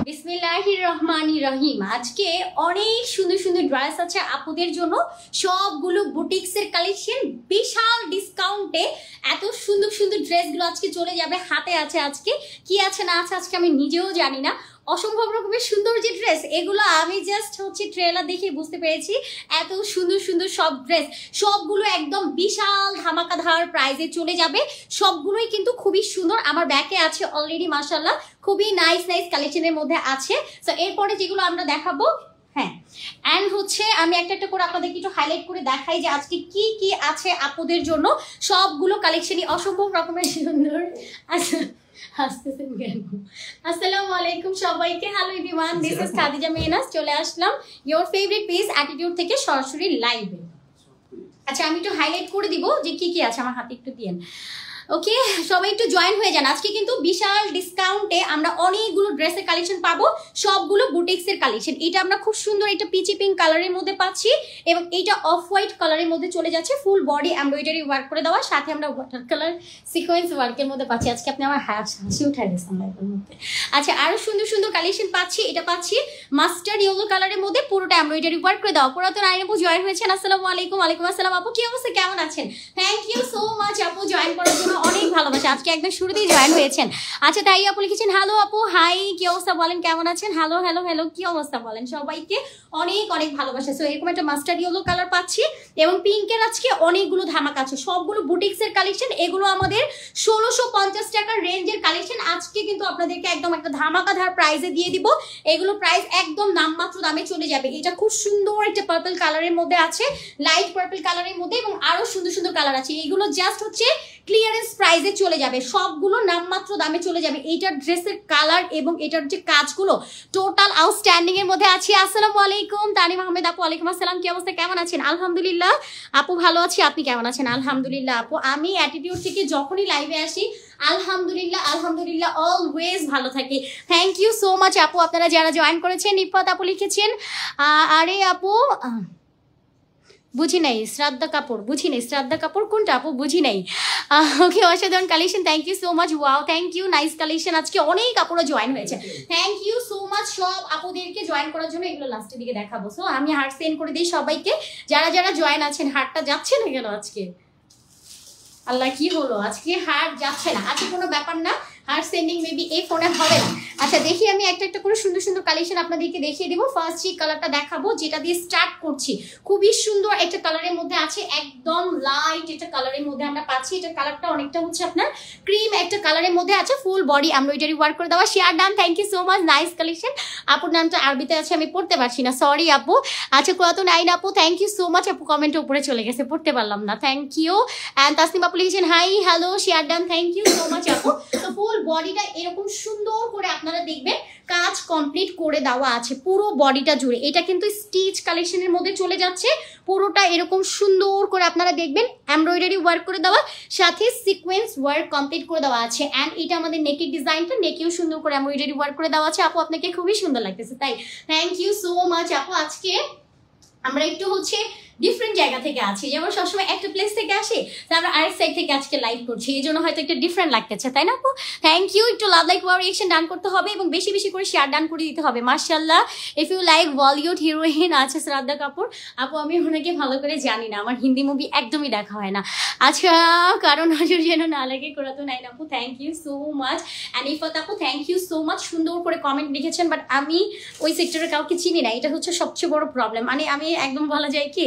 বিসমিল্লাহির রহমানির রহিম। আজকে অনেক সুন্দর সুন্দর ড্রেস আছে আপুদের জন্য, সবগুলো বুটিক্সের কালেকশন, বিশাল ডিসকাউন্টে। এত সুন্দর সুন্দর ড্রেসগুলো আজকে চলে যাবে হাতে। আছে আজকে কি আছে না আছে আজকে আমি নিজেও জানি না। অসম্ভব রকমের সুন্দর যে ড্রেস, এগুলো আমি জাস্ট ট্রেলার দেখে বুঝতে পেরেছি। এত সুন্দর সুন্দর সব ড্রেস, সবগুলো একদম বিশাল ধামাকাধার প্রাইজে চলে যাবে। সবগুলোই কিন্তু খুবই সুন্দর। আমার ব্যাকে আছে অলরেডি মাশাআল্লাহ, খুবই নাইস নাইস কালেকশনের মধ্যে আছে। সো এরপরে যেগুলো আমরা দেখাবো, হ্যাঁ, অ্যান্ড আমি একটা একটা করে আপনাদেরকে একটু হাইলাইট করে দেখাই যে আজকে কি কি আছে আপুদের জন্য। সবগুলো কালেকশনই অসম্ভব রকমের সুন্দর। আসসালামু আলাইকুম সবাইকে, hello everyone, this is Khadija Mehnaz. চলে আসলাম ইওর ফেভারিট পেজ অ্যাটিটিউড থেকে সরাসরি লাইভে। আচ্ছা, আমি একটু হাইলাইট করে দিব যে কি কি আছে, আমার হাতে একটু দিয়েন। ওকে, সবাই একটু জয়েন হয়ে যান। আজকে কিন্তু বিশাল ডিসকাউন্টে আমরা অনেকগুলো ড্রেসের কালেকশন পাবো, সবগুলো বুটিক্সের কালেকশন। এটা আমরা খুব সুন্দর একটা পিচি পিঙ্ক কালারের মধ্যে পাচ্ছি এবং এইটা অফ হোয়াইট কালারের মধ্যে চলে যাচ্ছে, ফুল বডি এমব্রয়ডারি ওয়ার্ক করে দেওয়া, সাথে আমরা ওয়াটার কালার সিকোয়েন্স ওয়ার্কের মধ্যে পাচ্ছি। আজকে আপনি আমার হাসি উঠাই দিয়েছেন লাইভের মধ্যে। আচ্ছা, আরো সুন্দর সুন্দর কালেকশন পাচ্ছি। এটা পাচ্ছি মাস্টার্ড ইয়েলো কালারের মধ্যে, পুরোটা এমব্রয়ডারি ওয়ার্ক করে দেওয়া। পুরাতন আইন আপু জয়েন হয়েছেন, আসসালামু আলাইকুম। ওয়ালাইকুম আসসালাম আপু, কি অবস্থা, কেমন আছেন? থ্যাংক ইউ সো মাচ আপু, জয়েন করার জন্য অনেক ভালোবাসা। আজকে একদম শুরুতেই জয়েন হয়েছেন। আচ্ছা, তাই আপু লিখেছেন হ্যালো আপু, হাই, কি অবস্থা বলেন, কেমন আছেন? হ্যালো হ্যালো হ্যালো, কি অবস্থা বলেন? সবাইকে অনেক অনেক ভালোবাসা। সো এরকম একটা মাস্টার্ড ইয়েলো কালার পাচ্ছি এবং পিঙ্কের আজকে অনেকগুলো ধামাকা আছে, সবগুলো বুটিক্সের কালেকশন। এগুলো আমাদের 1650 টাকার রেঞ্জের কালেকশন। আজকে কিন্তু আপনাদেরকে একদম একটা ধামাকাধার প্রাইসে দিয়ে দিব। এগুলো প্রাইস একদম নামমাত্র দামে চলে যাবে। এটা খুব সুন্দর একটা পার্পল কালারের মধ্যে আছে, লাইট পার্পল কালারের মধ্যে, এবং আরো সুন্দর সুন্দর কালার আছে। এগুলো জাস্ট ক্লিয়ারেন্স প্রাইসে চলে যাবে, সবগুলো নামমাত্র দামে চলে যাবে। এইটার ড্রেসের কালার এবং এটার যে কাজগুলো টোটাল আউটস্ট্যান্ডিং এর মধ্যে আছে। আসসালামু আলাইকুম তানিম আহমেদ আপু, ওয়ালাইকুম আসসালাম, কি অবস্থা, কেমন আছেন? আলহামদুলিল্লাহ আপু, ভালো আছি, আপনি কেমন আছেন? আলহামদুলিল্লাহ আপু, আমি অ্যাটিটিউড থেকে যখনই লাইভে আসি আলহামদুলিল্লাহ আলহামদুলিল্লাহ অলওয়েজ ভালো থাকি। থ্যাংক ইউ সো মাচ আপু, আপনারা যারা জয়েন করেছেন। নিপাত আপু লিখেছেন আরে আপু বুঝি নাই, শ্রাদ্ধা কাপুর, বুঝি নাই শ্রাদ্ধা কাপুর কোনটা আপু, বুঝি নাই। ওকে, অসাধারণ collection, thank you so much. Wow, thank you, nice collection. আজকে অনেক আপুরা জয়েন হয়েছে, থ্যাংক ইউ সো মাচ সব আপুদেরকে জয়েন করার জন্য। এগুলো লাস্টের দিকে দেখাবো। সো আমি হার্ট সেন্ড করে দিই সবাইকে, যারা যারা জয়েন আছেন। হার্টটা যাচ্ছে না কেন আজকে? আল্লাহ, কি হলো আজকে হার্ট যাচ্ছে না? আচ্ছা, কোনো ব্যাপার না, হার্ট সেন্ডিং মেবি এই ফোনে হবে না। আচ্ছা, দেখি আমি একটা একটা করে সুন্দর সুন্দর কালেকশন আপনাদেরকে দেখিয়ে দিব। ফার্স্ট যে কালারটা দেখাবো, যেটা দিয়ে স্টার্ট করছি, খুবই সুন্দর একটা কালারের মধ্যে আছে, একদম লাইট একটা কালারের মধ্যে আমরা পাচ্ছি। এটা কালারটা অনেকটা আপনার ক্রিম একটা কালারের মধ্যে আছে, ফুল বডি এমব্রয়ডারি ওয়ার্ক করে দেওয়া। Share done, thank you so much, nice collection. আপুর নামটা আরবিতে আছে, আমি পড়তে পারছি না, সরি আপু। আচ্ছা, কত নাইন আপু, থ্যাংক ইউ সো মাচ আপু, কমেন্টের উপরে চলে গেছে, পড়তে পারলাম না, থ্যাংক ইউ। অ্যান্ড তাসনিম আপু লিখেছেন hi hello, share done, thank you so much আপু। তো ফুল বডিটা এরকম সুন্দর করে আপনারা দেখবেন কাজ কমপ্লিট করে দেওয়া আছে পুরো বডিটা জুড়ে। এটা কিন্তু স্টিচ কালেকশনের মধ্যে চলে যাচ্ছে, পুরোটা এরকম সুন্দর করে আপনারা দেখবেন এমব্রয়ডারি ওয়ার্ক করে দেওয়া, সাথে সিকোয়েন্স ওয়ার্ক কমপ্লিট করে দেওয়া আছে। অ্যান্ড এটা আমাদের নেকের ডিজাইনটা, নেকেও সুন্দর করে এমব্রয়ডারি ওয়ার্ক করে দেওয়া আছে। আপু, আপনাকে খুবই সুন্দর লাগতেছে, তাই থ্যাংক ইউ সো মাচ আপু। আজকে আমরা একটু ডিফারেন্ট জায়গা থেকে আছি, যেমন সবসময় একটা প্লেস থেকে আসি, আমরা আরেক সাইড থেকে আজকে লাইভ করছি, এই জন্য হয়তো একটা ডিফারেন্ট লাগতেছে, তাই না আপু? Thank you. একটু love like wow reaction done করতে হবে এবং বেশি বেশি করে শেয়ার ডান করে দিতে হবে। মাশাআল্লাহ, if you like Bollywood heroine আছে শ্রদ্ধা কাপুর আপু, আমি ওনাকে ভালো করে জানি না, আমার হিন্দি মুভি একদমই দেখা হয় না। আচ্ছা, কারণ নজর যেন না লাগে, করাতো নাই আপু, thank you so much. And Ifat আপু, থ্যাংক ইউ সো মাচ, সুন্দর করে কমেন্ট লিখেছেন, বাট আমি ওই সেক্টরে কাউকে চিনি না, এটা সবচেয়ে বড় প্রবলেম। মানে আমি একদম বলা যায় কি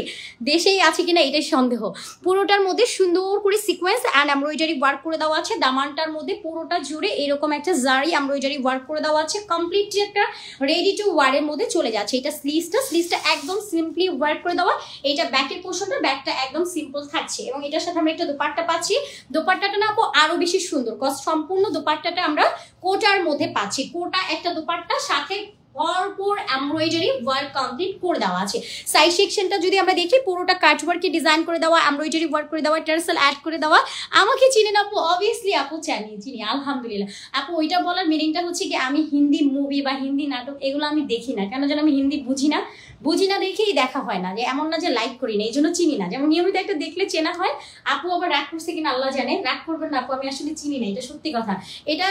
দেশেই আছে কিনা এটাই সন্দেহ। পুরোটার মধ্যে সুন্দর করে সিকোয়েন্স অ্যান্ড এমব্রয়ডারি ওয়ার্ক করে দেওয়া আছে। দামানটার মধ্যে পুরোটা জুড়ে এরকম একটা জারি এমব্রয়ডারি ওয়ার্ক করে দেওয়া আছে, কমপ্লিট একটা রেডি টু ওয়ারের মধ্যে চলে যাচ্ছে। এটা স্লিভসটা একদম সিম্পলি ওয়ার্ক করে দেওয়া। এটা ব্যাকের পোর্শনটা, ব্যাকটা একদম সিম্পল থাকছে এবং এটার সাথে আমরা একটা দোপাট্টা পাচ্ছি। দোপাট্টাটা না আপু আরো বেশি সুন্দর, কজ সম্পূর্ণ দোপাট্টাটা আমরা কোটার মধ্যে পাচ্ছি। কোটা একটা দোপাট্টা, সাথে ভরপুর এমব্রয়ডারি ওয়ার্ক কমপ্লিট করে দেওয়া আছে। সাইড সেকশনটা যদি আমরা দেখি, পুরোটা কাট ওয়ার্কে ডিজাইন করে দেওয়া, এমব্রয়ডারি ওয়ার্ক করে দেওয়া, টার্সেল অ্যাড করে দেওয়া। আমাকে চিনেন আপু? অবভিয়াসলি আপু চিনি, আলহামদুলিল্লাহ আপু। ওইটা বলার মিনিংটা কি আমি হিন্দি মুভি বা হিন্দি নাটক এগুলো আমি দেখি না, কেন যেন আমি হিন্দি বুঝি না, বুঝি না দেখেই দেখা হয় না, যে এমন না যে লাইক করি না এই জন্য চিনি না, যেমন নিয়মিত একটা দেখলে চেনা হয়। আপু আবার রাগ করছে কিনা আল্লাহ জানে, রাগ করবেন না আপু, আমি আসলে চিনি না, এটা সত্যি কথা। এটা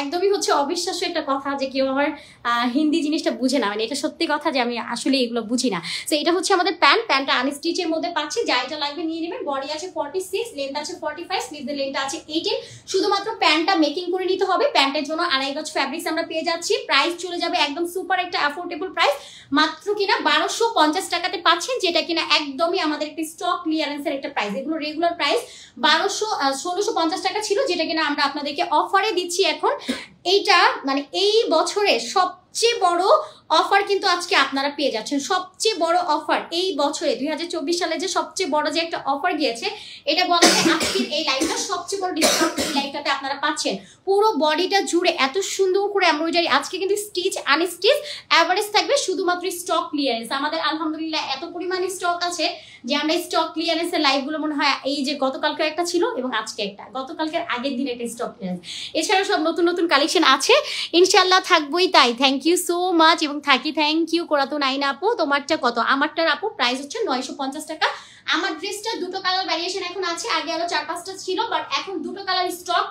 একদমই হচ্ছে অবিশ্বাস্য একটা কথা যে কেউ আমার হিন্দি জিনিসটা বুঝে না, মানে এটা সত্যি কথা যে আমি আসলে এগুলো বুঝি না। তো এটা হচ্ছে আমাদের প্যান্টটা আনস্টিচের মধ্যে পাচ্ছি, যা এটা লাগবে নিয়ে নেবেন। বডি আছে 46, লেন্থ আছে 45, স্লিভের লেন্থ আছে 18। শুধুমাত্র প্যান্টটা মেকিং করে নিতে হবে। প্যান্টের জন্য 2.5 গজ ফ্যাব্রিক্স আমরা পেয়ে যাচ্ছি। প্রাইস চলে যাবে একদম সুপার একটা অ্যাফোর্ডেবল প্রাইস, মাত্র কিনা 1250 টাকাতে পাচ্ছেন, যেটা কিনা একদমই আমাদের একটা স্টক ক্লিয়ারেন্সের একটা প্রাইস। এগুলো রেগুলার প্রাইস 1650 টাকা ছিল, যেটা কিনা আমরা আপনাদেরকে অফারে দিচ্ছি এখন। এইটা মানে এই বছরের সবচেয়ে বড় অফার কিন্তু আজকে আপনারা পেয়ে যাচ্ছেন, সবচেয়ে বড় অফার এই বছরে 2024 সালে যে সবচেয়ে বড় যে একটা অফার গিয়েছে, এটা বলা যায় আজকের এই লাইভটা সবচেয়ে বড় ডিসকাউন্ট এই লাইভটাতে আপনারা পাচ্ছেন। পুরো বডিটা জুড়ে এত সুন্দর করে এমব্রয়ডারি, আজকে কিন্তু স্টিচ আনস্টিচ এভারেজ থাকবে, শুধুমাত্র স্টক ক্লিয়ারেন্স। আমাদের আলহামদুলিল্লাহ এত পরিমাণে স্টক আছে যে আমরা স্টক ক্লিয়ারেন্সের লাইভগুলো মনে হয় এই যে গতকালকে একটা ছিল এবং আজকে একটা, গতকালকের আগের দিন একটা স্টক ক্লিয়ারেন্স, এছাড়াও সব নতুন নতুন কালেকশন আছে, ইনশাল্লাহ থাকবোই তাই। থ্যাংক ইউ সো মাচ এবং থাকি থ্যাংক ইউ কোরাতো নাইন আপু। তোমারটা কত? আমারটার আপু প্রাইস হচ্ছে 950 টাকা। আমার ড্রেসটা দুটো কালার ভ্যারিয়েশন এখন আছে, আগে আরো 4-5টা ছিল, বাট এখন দুটো কালার স্টক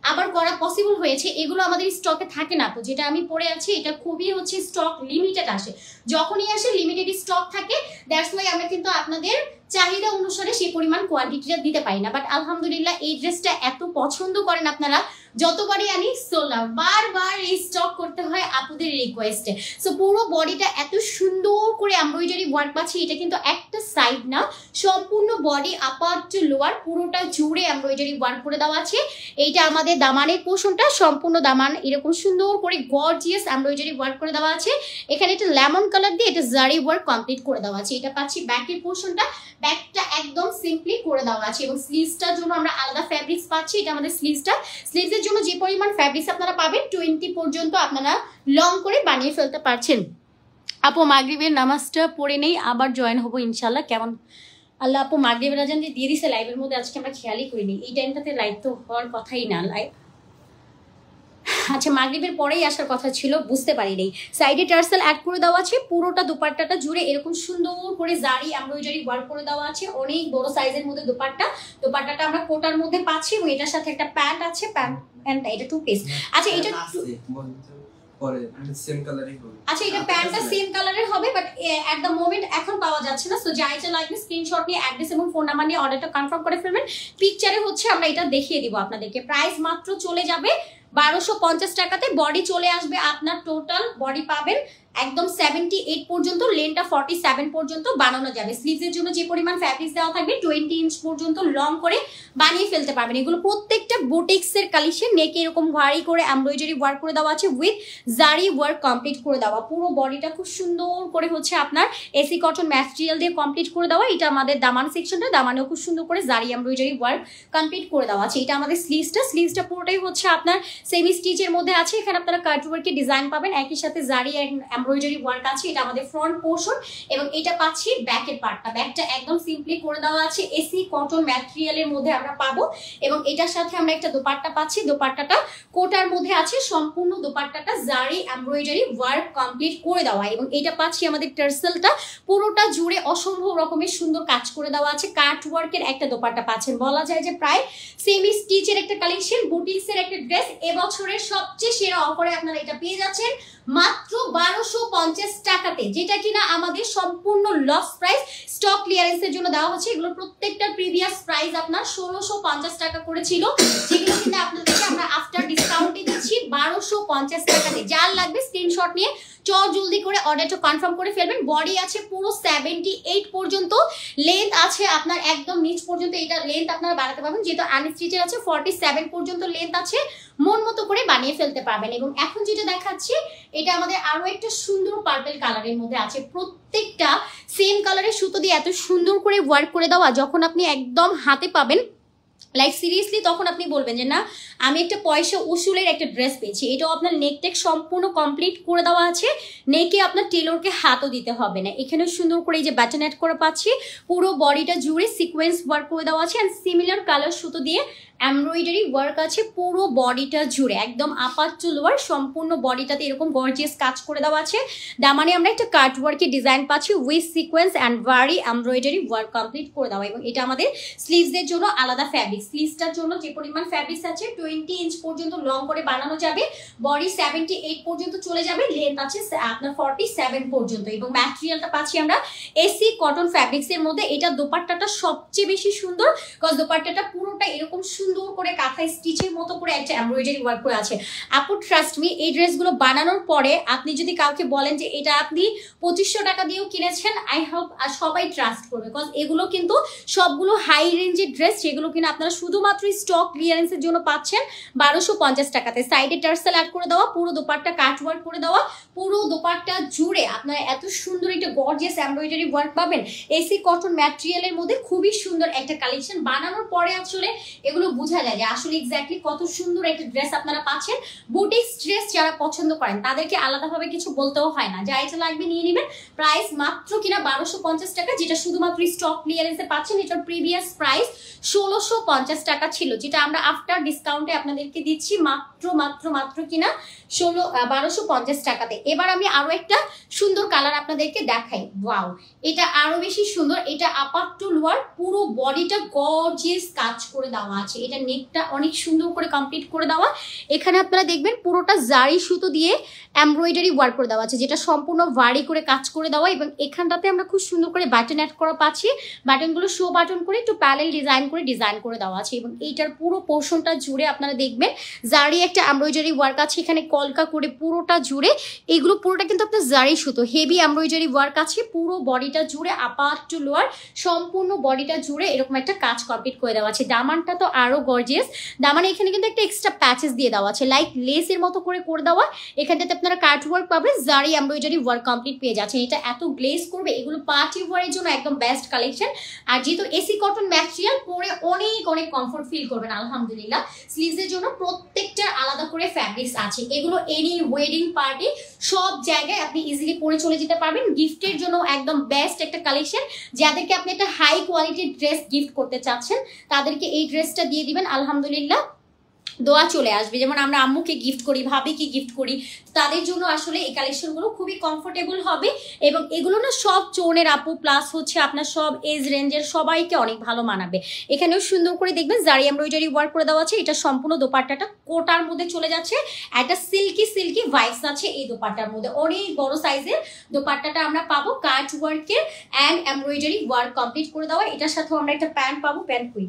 আবার করা পসিবল হয়েছে। এগুলো আমাদের স্টকে থাকে না, তো যেটা আমি পরে আছি এটা খুবই হচ্ছে স্টক লিমিটেড আসে, যখনই আসে লিমিটেড স্টক থাকে, দ্যাটস ওয়াই আমরা কিন্তু আপনাদের চাহিদা অনুসারে সেই পরিমাণ কোয়ান্টিটিটা দিতে পারি না। বাট আলহামদুলিল্লাহ এই ড্রেসটা এত পছন্দ করেন আপনারা, যতবারই আনি সোল্ড আউট, বারবার এই স্টক করতে হয় আপুদের রিকোয়েস্টে। সো পুরো বডিটা এত সুন্দর করে এমব্রয়ডারি ওয়ার্ক পাচ্ছি, এটা কিন্তু একটা সাইড না, সম্পূর্ণ বডি আপার টু লোয়ার পুরোটা জুড়ে এমব্রয়ডারি ওয়ার্ক করে দেওয়া আছে। এইটা আমাদের দামানের পোর্শনটা, সম্পূর্ণ দামান এরকম সুন্দর করে গর্জিয়াস এমব্রয়ডারি ওয়ার্ক করে দেওয়া আছে। এখানে একটা লেমন কালার দিয়ে এটা জারি ওয়ার্ক কমপ্লিট করে দেওয়া আছে। এটা পাচ্ছি ব্যাকের পোর্শনটা, ব্যাকটা একদম সিম্পলি করে দেওয়া আছে এবং স্লিভসটার জন্য আমরা আলাদা ফ্যাব্রিক্স পাচ্ছি। এটা আমাদের স্লিভসের জন্য যে পরিমাণ ফ্যাব্রিক্স আপনারা পাবেন 20 পর্যন্ত আপনারা লং করে বানিয়ে ফেলতে পারছেন। আপু মাগরিবের নামাজটা পড়ে নেই, আবার জয়েন হবো ইনশাল্লাহ। কেমন আল্লাহ আপু মাগরিবের আজান যে দিয়ে দিছে লাইভের মধ্যে, আজকে আমরা খেয়ালই করিনি, এই টাইমটাতে লাইভ তো হওয়ার কথাই না। লাইভ আচ্ছা মাগরিবের পরেই আসার কথা ছিল, বুঝতে পারিনি। সাইডে টার্সেল অ্যাড করে দেওয়া আছে, পুরোটা দুপাট্টাটা জুড়ে এরকম সুন্দর করে জারি এমব্রয়ডারি ওয়ার্ক করে দেওয়া আছে, অনেক বড় সাইজের মধ্যে দুপাট্টাটা আমরা কোটার মধ্যে পাচ্ছি এবং এটার সাথে একটা প্যান্ট আছে, প্যান্টটা এটা 2 পিস। আচ্ছা এটা পরে সেম কালারই হবে। আচ্ছা এটা প্যান্টটা সেম কালারের হবে, বাট এট দ্য মোমেন্ট এখন পাওয়া যাচ্ছে না। সো যাইটা লাগবে স্ক্রিনশট নিয়ে অ্যাড্রেস এবং ফোন নাম্বার নিয়ে অর্ডারটা কনফার্ম করে ফেলবেন। পিকচারে হচ্ছে আমরা এটা দেখিয়ে দিব আপনাদেরকে। প্রাইস মাত্র চলে যাবে 1250 টাকাতে। বডি চলে আসবে আপনার, টোটাল বডি পাবেন একদম 78 পর্যন্ত, লেনটা 47 পর্যন্ত বানানো যাবে। স্লিভসের জন্য যে পরিমাণ ফ্যাব্রিক্স দেওয়া থাকবে 20 ইঞ্চ পর্যন্ত লং করে বানিয়ে ফেলতে পারবেন। এগুলো প্রত্যেকটা বুটিক্সের কালেকশন, নেকে এরকম ভারী করে এমব্রয়ডারি ওয়ার্ক করে দেওয়া আছে উইথ জারি ওয়ার্ক কমপ্লিট করে দেওয়া। পুরো বডিটা খুব সুন্দর করে হচ্ছে আপনার এসি কটন ম্যাটেরিয়াল দিয়ে কমপ্লিট করে দেওয়া। এটা আমাদের দামান সেকশনটা, দামানেও খুব সুন্দর করে জারি এমব্রয়ডারি ওয়ার্ক কমপ্লিট করে দেওয়া আছে। এটা আমাদের স্লিভসটা পুরোটাই হচ্ছে আপনার সেমি স্টিচের মধ্যে আছে। এখানে আপনারা কাট ওয়ার্কের ডিজাইন পাবেন, একই সাথে জারি এমব্রয়ডারি ওয়ার্ক আছে। এটা আমাদের ফ্রন্ট পোর্শন এবং এটা পাচ্ছি ব্যাকের পার্টটা। ব্যাকটা একদম সিম্পলি করে দেওয়া আছে, এসি কটন ম্যাটেরিয়ালের মধ্যে আমরা পাবো এবং এটার সাথে আমরা একটা দোপাট্টা পাচ্ছি। দোপাট্টাটা কোটার মধ্যে আছে, সম্পূর্ণ দোপাট্টাটা জারি এমব্রয়ডারি ওয়ার্ক কমপ্লিট করে দেওয়া এবং এটা পাচ্ছি আমাদের টার্সেলটা পুরোটা জুড়ে অসম্ভব রকমের সুন্দর কাজ করে দেওয়া আছে। কাট ওয়ার্কের একটা দোপাট্টা পাচ্ছেন, বলা যায় যে প্রায় সেমি স্টিচের একটা কালেকশন, বুটিক্সের একটা ড্রেস। এবছরের সবচেয়ে সেরা অফারে আপনারা এটা পেয়ে যাচ্ছেন মাত্র 1250 টাকাতে, যেটা কিনা আমাদের সম্পূর্ণ লস প্রাইস স্টক ক্লিয়ারেন্সের জন্য দেওয়া হচ্ছে। এগুলো প্রত্যেকটা প্রিভিয়াস প্রাইস আপনার 1650 টাকা করে ছিল, যেগুলো কিন্তু আপনাদেরকে আমরা আফটার ডিসকাউন্টে দিচ্ছি 1250 টাকাতে। যার লাগবে স্ক্রিনশট নিয়ে জলদি করে অর্ডারটা কনফার্ম করে ফেলবেন। বডি আছে পুরো 78 পর্যন্ত, লেন্থ আছে আপনার একদম নিচ পর্যন্ত। এটা লেন্থ আপনারা বাড়াতে পারবেন, যেহেতু আনস্টিচের আছে 47 পর্যন্ত লেন্থ আছে, মন মতো করে বানিয়ে ফেলতে পারবেন। এবং এখন যেটা দেখাচ্ছি এটা আমাদের আরো একটা সুন্দর পার্পল কালারের মধ্যে আছে। প্রত্যেকটা সেম কালারের সুতো দিয়ে এত সুন্দর করে ওয়ার্ক করে দেওয়া, যখন আপনি একদম হাতে পাবেন লাইক সিরিয়াসলি তখন আপনি বলবেন যে না আমি একটা পয়সা উসুলের একটা ড্রেস পেয়েছি। এটাও আপনার নেক টেক সম্পূর্ণ কমপ্লিট করে দেওয়া আছে, নেকে আপনার টেলরকে হাতও দিতে হবে না। এখানে সুন্দর করে এই যে বাটন অ্যাড করে পাচ্ছি, পুরো বডিটা জুড়ে সিকোয়েন্স ওয়ার্ক করে দেওয়া আছে অ্যান্ড সিমিলার কালার সুতো দিয়ে এমব্রয়ডারি ওয়ার্ক আছে পুরো বডিটা জুড়ে, একদম আপার টু লোয়ার সম্পূর্ণ বডিটাতে এরকম গর্জিয়াস কাজ করে দেওয়া আছে। দামানে আমরা একটা কাট ওয়ার্কের ডিজাইন পাচ্ছি উইথ সিকোয়েন্স অ্যান্ড ভারি এমব্রয়ডারি ওয়ার্ক কমপ্লিট করে দেওয়া, এবং এটা আমাদের স্লিভসের জন্য আলাদা ফ্যাব্রিক। স্লিভসটার জন্য যে পরিমাণ ফ্যাব্রিক্স আছে 20 ইঞ্চ পর্যন্ত লং করে বানানো যাবে, বডি 78 পর্যন্ত চলে যাবে, লেন্থ আছে আপনার 47 পর্যন্ত, এবং ম্যাটেরিয়ালটা পাচ্ছি আমরা এসি কটন ফ্যাব্রিক্সের মধ্যে। এটা দোপাট্টাটা সবচেয়ে বেশি সুন্দর, বিকজ দোপাট্টাটা পুরোটা এরকম সুন্দর করে কাঁথায় স্টিচের মতো করে একটা এমব্রয়ডারি ওয়ার্ক করে আছে। আপু ট্রাস্ট মি, এই ড্রেসগুলো বানানোর পরে আপনি যদি কাউকে বলেন যে এটা আপনি 2500 টাকা দিয়েও কিনেছেন, আই হোপ সবাই ট্রাস্ট করবে, বিকজ এগুলো কিন্তু সবগুলো হাই রেঞ্জের ড্রেস, যেগুলো কিনা আপনারা শুধুমাত্র স্টক ক্লিয়ারেন্সের জন্য পাচ্ছেন 1250 টাকাতে। সাইডে টার্সেল অ্যাড করে দেওয়া, পুরো দোপাট্টা কাট ওয়ার্ক করে দেওয়া, পুরো দোপাট্টা জুড়ে আপনারা এত সুন্দর একটা গর্জিয়াস এমব্রয়ডারি ওয়ার্ক পাবেন এসি কটন ম্যাটেরিয়ালের মধ্যে। খুবই সুন্দর একটা কালেকশন, বানানোর পরে আসলে এগুলো বোঝা যায় যে আসলে এক্স্যাক্টলি কত সুন্দর একটা ড্রেস আপনারা পাচ্ছেন। বুটিক্স ড্রেস যারা পছন্দ করেন তাদেরকে আলাদাভাবে কিছু বলতেও হয় না, যা এটা লাগবে নিয়ে নেবেন। প্রাইস মাত্র কিনা 1250 টাকা, যেটা শুধুমাত্র স্টক ক্লিয়ারেন্সে পাচ্ছেন। এটার প্রিভিয়াস প্রাইস 1650 টাকা ছিল, যেটা আমরা আফটার ডিসকাউন্টে আপনাদেরকে দিচ্ছি মাত্র মাত্র মাত্র কিনা 1250 টাকাতে। এবার আমি আরো একটা সুন্দর কালার আপনাদেরকে দেখাই। ওয়াও, এটা আরো বেশি সুন্দর। এটা আপার টু লোয়ার পুরো বডিটা গর্জিয়াস কাজ করে দেওয়া আছে, এটা নেকটা অনেক সুন্দর করে কমপ্লিট করে দেওয়া। এখানে আপনারা দেখবেন পুরোটা জারি সুতো দিয়ে এমব্রয়ডারি ওয়ার্ক করে দেওয়া আছে, যেটা সম্পূর্ণ ভারী করে কাজ করে দেওয়া, এবং এখানটাতে আমরা খুব সুন্দর করে বাটন অ্যাড করা পাচ্ছি। বাটনগুলো শো বাটন করে একটু প্যানেল ডিজাইন করে দেওয়া আছে, এবং এইটার পুরো পোর্শনটা জুড়ে আপনারা দেখবেন জারি একটা এমব্রয়ডারি ওয়ার্ক আছে এখানে কলকা করে পুরোটা জুড়ে। এইগুলো পুরোটা কিন্তু আপনার জারি সুতো, হেভি এমব্রয়ডারি ওয়ার্ক আছে পুরো বডিটা জুড়ে, আপার টু লোয়ার সম্পূর্ণ বডিটা জুড়ে এরকম একটা কাজ কমপ্লিট করে দেওয়া আছে। দামানটা তো আরো গর্জিয়াস, দামানে এখানে কিন্তু একটা এক্সট্রা প্যাচেস দিয়ে দেওয়া আছে লাইক লেসের মতো করে দেওয়া। এখানটাতে আপনারা কাট ওয়ার্ক পাবেন, জারি এমব্রয়ডারি ওয়ার্ক কমপ্লিট পেয়ে যাচ্ছেন। এটা এত গ্লেজ করবে, এগুলো পার্টি ওয়ারের জন্য একদম বেস্ট কালেকশন। আর যেহেতু এসি কটন ম্যাটেরিয়াল, পরে অনেক অনেক কমফোর্ট ফিল করবেন আলহামদুলিল্লাহ। স্লিভসের জন্য প্রত্যেকটা আলাদা করে ফ্যাব্রিক্স আছে, এগুলো এনি ওয়েডিং পার্টি সব জায়গায় আপনি ইজিলি পরে চলে যেতে পারবেন। গিফটের জন্য একদম বেস্ট একটা কালেকশন। যাদেরকে আপনি একটা হাই কোয়ালিটির ড্রেস গিফট করতে চাচ্ছেন তাদেরকে এই ড্রেসটা দিয়ে দিবেন, আলহামদুলিল্লাহ দোয়া চলে আসবে। যেমন আমরা আম্মুকে গিফট করি, ভাবিকে গিফট করি, তাদের জন্য আসলে এই কালেকশনগুলো খুবই কমফোর্টেবল হবে। এবং এগুলো না সব চোনের আপু, প্লাস হচ্ছে আপনার সব এজ রেঞ্জের সবাইকে অনেক ভালো মানাবে। এখানেও সুন্দর করে দেখবেন জারি এমব্রয়ডারি ওয়ার্ক করে দেওয়া আছে। এটা সম্পূর্ণ দোপাট্টাটা কোটার মধ্যে চলে যাচ্ছে, একটা সিল্কি সিল্কি ভাইবস আছে এই দোপাট্টার মধ্যে। অনেক বড় সাইজের দোপাট্টাটা আমরা পাবো কাট ওয়ার্কের অ্যান্ড এমব্রয়ডারি ওয়ার্ক কমপ্লিট করে দেওয়া। এটার সাথে আমরা একটা প্যান্ট পাবো। প্যান্ট কুই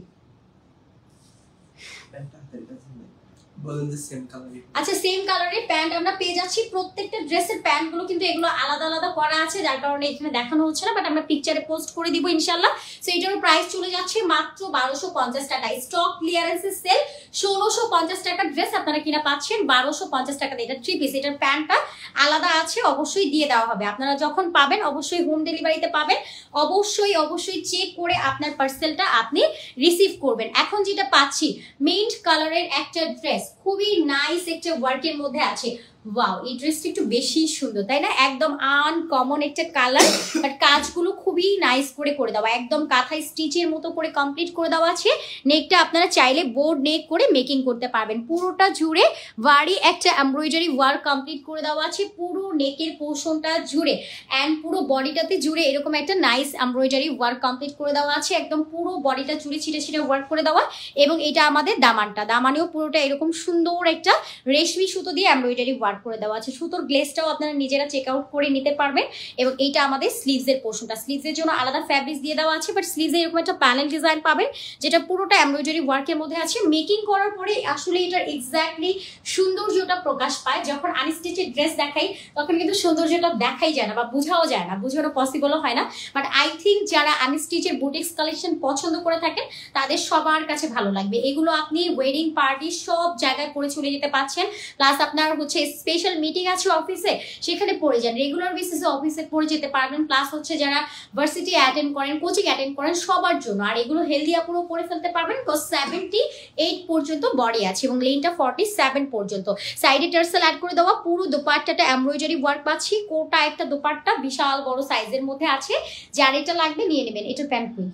আচ্ছা, সেম কালারের প্যান্ট আমরা পেয়ে যাচ্ছি। প্রত্যেকটা ড্রেসের প্যান্ট গুলো কিন্তু এগুলো আলাদা আলাদা করা আছে, যার কারণে এখানে দেখানো হচ্ছে না, বাট আমরা পিকচারে পোস্ট করে দিব ইনশাল্লাহ। সো এটার প্রাইস চলে যাচ্ছে মাত্র 1250 টাকা। স্টক ক্লিয়ারেন্সের সেল 1650 টাকার ড্রেস আপনারা কিনা পাচ্ছেন 1250 টাকাতে। এটা 3 পিস, এটার প্যান্টটা আলাদা আছে, অবশ্যই দিয়ে দেওয়া হবে। আপনারা যখন পাবেন অবশ্যই হোম ডেলিভারিতে পাবেন, অবশ্যই অবশ্যই চেক করে আপনার পার্সেলটা আপনি রিসিভ করবেন। এখন যেটা পাচ্ছি মিন্ট কালারের একটা ড্রেস, খুবই নাইস একটা ওয়ার্কের মধ্যে আছে। ওয়াও, এই ড্রেসটা একটু বেশি সুন্দর তাই না? একদম আনকমন একটা কালার, বাট কাজগুলো খুবই নাইস করে দেওয়া, একদম কাঁথায় স্টিচের মতো করে কমপ্লিট করে দেওয়া আছে। নেকটা আপনারা চাইলে বোর্ড নেক করে মেকিং করতে পারবেন। পুরোটা জুড়ে ভারী একটা এমব্রয়ডারি ওয়ার্ক কমপ্লিট করে দেওয়া আছে, পুরো নেকের পোর্শনটা জুড়ে অ্যান্ড পুরো বডিটাতে জুড়ে এরকম একটা নাইস এমব্রয়ডারি ওয়ার্ক কমপ্লিট করে দেওয়া আছে। একদম পুরো বডিটা জুড়ে ছিটে ছিটে ওয়ার্ক করে দেওয়া। এবং এটা আমাদের দামানটা, দামানেও পুরোটা এরকম সুন্দর একটা রেশমি সুতো দিয়ে এমব্রয়ডারি ওয়ার্ক করে দেওয়া আছে। সুতোর গ্লেজটাও আপনারা নিজেরা চেক আউট করে নিতে পারবেন। এবং এইটা আমাদের স্লিভসের পোর্শনটা, স্লিভসের জন্য আলাদা ফ্যাব্রিক্স দিয়ে দেওয়া আছে, বাট স্লিভসে এরকম একটা প্যানেল ডিজাইন পাবেন যেটা পুরোটা এমব্রয়ডারি ওয়ার্কের মধ্যে আছে। মেকিং করার পরে আসলে এটার এক্স্যাক্টলি সৌন্দর্যটা প্রকাশ পায়। যখন আনস্টিচের ড্রেস দেখাই তখন কিন্তু সৌন্দর্যটা দেখাই যায় না বা বোঝাও যায় না, বোঝানো পসিবলও হয় না। বাট আই থিঙ্ক যারা আনস্টিচের বুটিক্স কালেকশন পছন্দ করে থাকেন তাদের সবার কাছে ভালো লাগবে। এগুলো আপনি ওয়েডিং পার্টি সব জায়গায় পরে চলে যেতে পারছেন, প্লাস আপনার হচ্ছে স্পেশাল মিটিং আছে অফিসে সেখানে পরে যান, রেগুলার বেসিসে অফিসে পরে যেতে পারবেন, প্লাস হচ্ছে যারা ভার্সিটি অ্যাটেন্ড করেন, কোচিং অ্যাটেন্ড করেন সবার জন্য। আর এগুলো হেলদি আপুরও পরে ফেলতে পারবেন, বিকজ 78 পর্যন্ত বডি আছে এবং লেনটা 47 পর্যন্ত। সাইডে টার্সেল অ্যাড করে দেওয়া, পুরো দোপাট্টাটা এমব্রয়ডারি ওয়ার্ক পাচ্ছি, কোটা একটা দোপাট্টা বিশাল বড় সাইজের মধ্যে আছে, যার এটা লাগবে নিয়ে নেবেন। এটা প্যান্ট কই,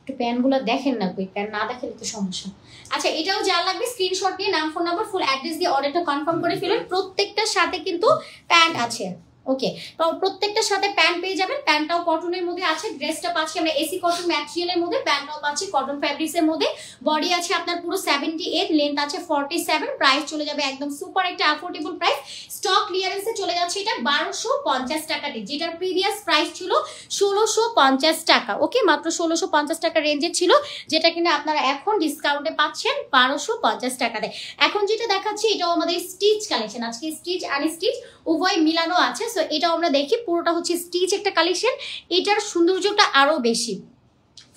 একটু প্যান্টগুলো দেখেন না, কই প্যান্ট না দেখেন তো সমস্যা। আচ্ছা এটাও যা লাগবে স্ক্রিনশট নিয়ে নাম ফোন নাম্বার ফুল অ্যাড্রেস দিয়ে অর্ডারটা কনফার্ম করে ফেলুন। প্রত্যেকটার সাথে কিন্তু প্যান্ট আছে, ওকে, তো প্রত্যেকটার সাথে প্যান্ট পেয়ে যাবেন। প্যান্টটাও কটনের মধ্যে আছে, ড্রেসটা পাচ্ছি আমরা এসি কটন ম্যাটেরিয়ালের মধ্যে, প্যান্টটাও পাচ্ছি কটন ফ্যাব্রিক্সের মধ্যে। বডি আছে আপনার পুরো 78, লেন্থ আছে 47, প্রাইস চলে যাবে একদম সুপার একটা অ্যাফোর্ডেবল প্রাইস। স্টক ক্লিয়ারেন্সে চলে যাচ্ছে এটা 1250 টাকাতে, যেটার প্রিভিয়াস প্রাইস ছিল 1650 টাকা। ওকে, মাত্র 1650 টাকা রেঞ্জে ছিল, যেটা কিনা আপনারা এখন ডিসকাউন্টে পাচ্ছেন 1250 টাকাতে। এখন যেটা দেখাচ্ছি এটাও আমাদের স্টিচ কালেকশন, আজকে স্টিচ আনস্টিচ উভয় মিলানো আছে। সো এটাও আমরা দেখি, পুরোটা হচ্ছে স্টিচ একটা কালেকশন, এটার সৌন্দর্যটা আরো বেশি।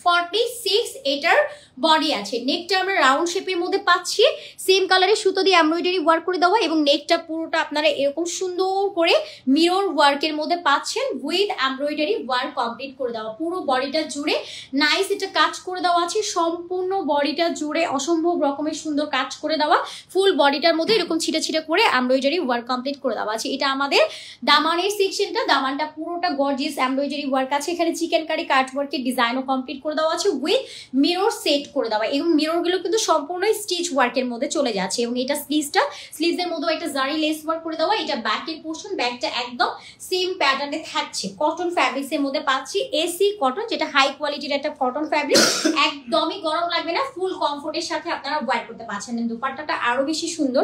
46 এটার বডি আছে, নেকটা আমরা রাউন্ড শেপের মধ্যে পাচ্ছি, সেম কালারের সুতো দিয়ে এমব্রয়ডারি ওয়ার্ক করে দেওয়া এবং নেকটা পুরোটা আপনারা এরকম সুন্দর করে মিরর ওয়ার্কের মধ্যে পাচ্ছেন উইথ এমব্রয়ডারি ওয়ার্ক কমপ্লিট করে দেওয়া। পুরো বডিটা জুড়ে নাইস এটা কাজ করে দেওয়া আছে, সম্পূর্ণ বডিটা জুড়ে অসম্ভব রকমের সুন্দর কাজ করে দেওয়া, ফুল বডিটার মধ্যে এরকম ছিটা ছিটা করে এমব্রয়ডারি ওয়ার্ক কমপ্লিট করে দেওয়া আছে। এটা আমাদের দামানের সেকশনটা, দামানটা পুরোটা গর্জিয়াস এমব্রয়ডারি ওয়ার্ক আছে, এখানে চিকেন কারি কাট ওয়ার্কের ডিজাইনও কমপ্লিট করে দেওয়া আছে উইথ মিরর সেট করে দেওয়া, এবং মিরর গুলো কিন্তু সম্পূর্ণ স্টিচ ওয়ার্কের মধ্যে চলে যাচ্ছে। এবং এটা স্লিভসের মধ্যে একটা জারি লেস ওয়ার্ক করে দেওয়া। এটা ব্যাকের পোর্শন, ব্যাকটা একদম সেম প্যাটার্নে থাকছে, কটন ফ্যাব্রিক্স এর মধ্যে পাচ্ছি, এসি কটন, যেটা হাই কোয়ালিটির একটা কটন ফ্যাব্রিক, একদমই গরম লাগবে না, ফুল কমফোর্টের সাথে আপনারা ওয়্যার করতে পারছেন। দোপাট্টাটা আরো বেশি সুন্দর,